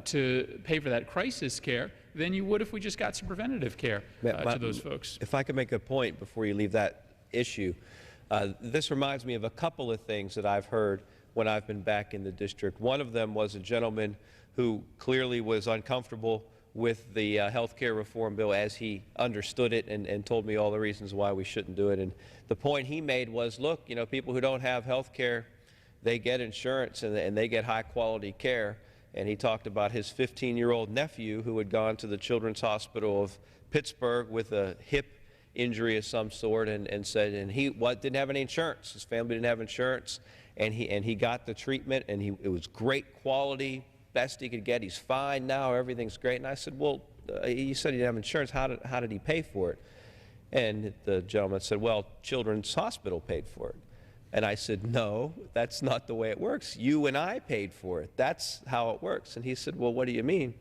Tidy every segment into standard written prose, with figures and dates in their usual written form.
to pay for that crisis care than you would if we just got some preventative care to those folks. If I could make a point before you leave that issue, this reminds me of a couple of things that I've heard when I've been back in the district. One of them was a gentleman who clearly was uncomfortable with the health care reform bill as he understood it, and told me all the reasons why we shouldn't do it. And the point he made was, look, you know, people who don't have health care, they get insurance and they get high quality care. And he talked about his 15-year-old nephew who had gone to the Children's Hospital of Pittsburgh with a hip injury of some sort, and he didn't have any insurance. His family didn't have insurance, and he got the treatment, and it was great quality, best he could get. He's fine now, everything's great. And I said, well, you said he didn't have insurance. How did he pay for it? And the gentleman said, well, Children's Hospital paid for it. And I said, no, that's not the way it works. You and I paid for it. That's how it works. And he said, well, what do you mean?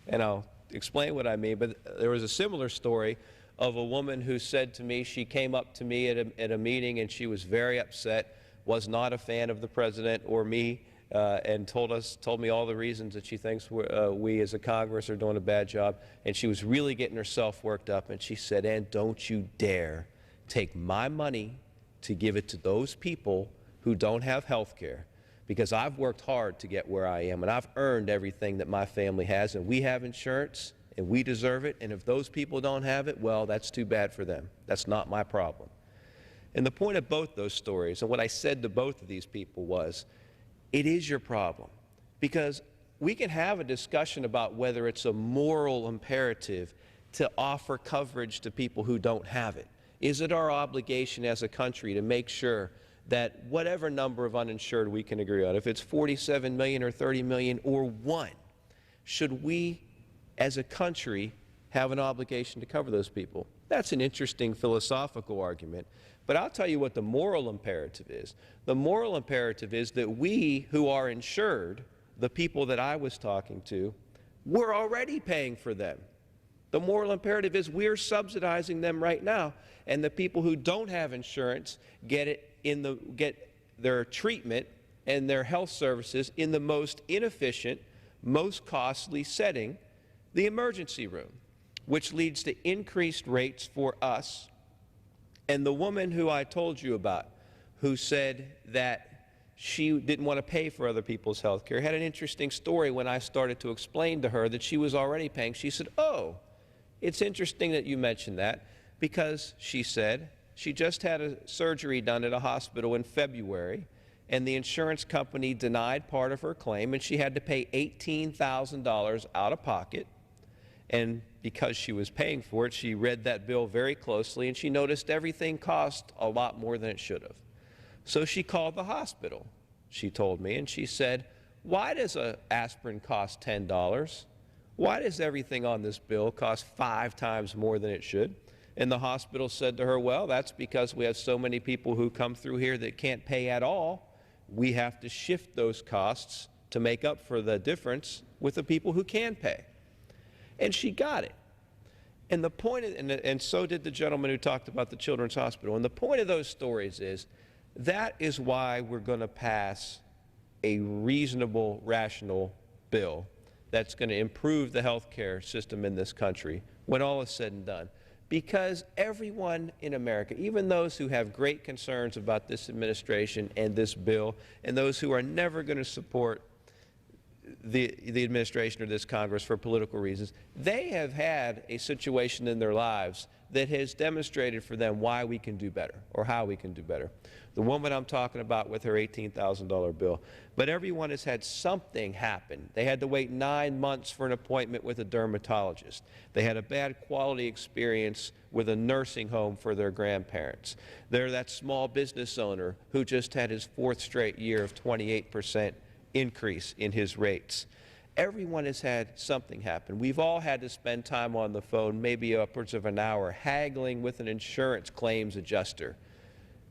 And I'll explain what I mean. But there was a similar story of a woman who said to me, she came up to me at a meeting, and she was very upset, was not a fan of the president or me, and told me all the reasons that she thinks we as a Congress are doing a bad job. And she was really getting herself worked up, and she said, and don't you dare take my money to give it to those people who don't have health care, because I've worked hard to get where I am, and I've earned everything that my family has, and we have insurance, and we deserve it, and if those people don't have it, well, that's too bad for them. That's not my problem. And the point of both those stories, and what I said to both of these people was, it is your problem, because we can have a discussion about whether it's a moral imperative to offer coverage to people who don't have it. Is it our obligation as a country to make sure that whatever number of uninsured we can agree on, if it's 47 million or 30 million or 1, should we as a country have an obligation to cover those people? That's an interesting philosophical argument. But I'll tell you what the moral imperative is. The moral imperative is that we who are insured, the people that I was talking to, we're already paying for them. The moral imperative is we're subsidizing them right now, and the people who don't have insurance get their treatment and their health services in the most inefficient, most costly setting, the emergency room, which leads to increased rates for us. And the woman who I told you about, who said that she didn't want to pay for other people's health care, had an interesting story when I started to explain to her that she was already paying. She said, oh, it's interesting that you mentioned that, because she said she just had a surgery done at a hospital in February, and the insurance company denied part of her claim, and she had to pay $18,000 out of pocket. And because she was paying for it, she read that bill very closely, and she noticed everything cost a lot more than it should have. So she called the hospital, she told me, and she said, why does an aspirin cost $10? Why does everything on this bill cost 5 times more than it should? And the hospital said to her, well, that's because we have so many people who come through here that can't pay at all. We have to shift those costs to make up for the difference with the people who can pay. And she got it. And the point, and so did the gentleman who talked about the Children's Hospital. And the point of those stories is, that is why we're going to pass a reasonable, rational bill that's going to improve the health care system in this country when all is said and done. Because everyone in America, even those who have great concerns about this administration and this bill, and those who are never going to support the administration or this Congress for political reasons, they have had a situation in their lives that has demonstrated for them why we can do better, or how we can do better. The woman I'm talking about with her $18,000 bill. But everyone has had something happen. They had to wait 9 months for an appointment with a dermatologist. They had a bad quality experience with a nursing home for their grandparents. They're that small business owner who just had his 4th straight year of 28% increase in his rates. Everyone has had something happen. We've all had to spend time on the phone, maybe upwards of an hour, haggling with an insurance claims adjuster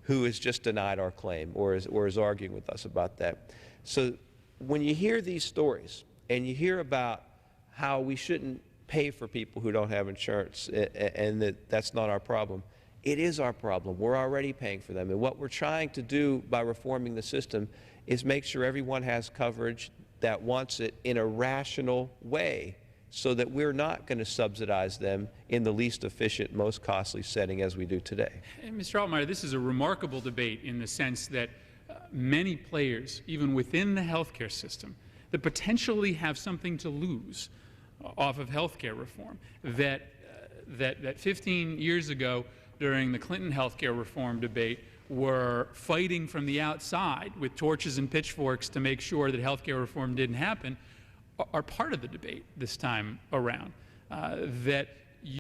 who has just denied our claim or is arguing with us about that. So when you hear these stories and you hear about how we shouldn't pay for people who don't have insurance and that's not our problem, it is our problem. We're already paying for them. And what we're trying to do by reforming the system is make sure everyone has coverage that wants it in a rational way, so that we're not going to subsidize them in the least efficient, most costly setting as we do today. And Mr. Altmire, this is a remarkable debate in the sense that many players, even within the healthcare system, that potentially have something to lose off of healthcare reform, that 15 years ago during the Clinton healthcare reform debate were fighting from the outside with torches and pitchforks to make sure that healthcare reform didn't happen, are part of the debate this time around. That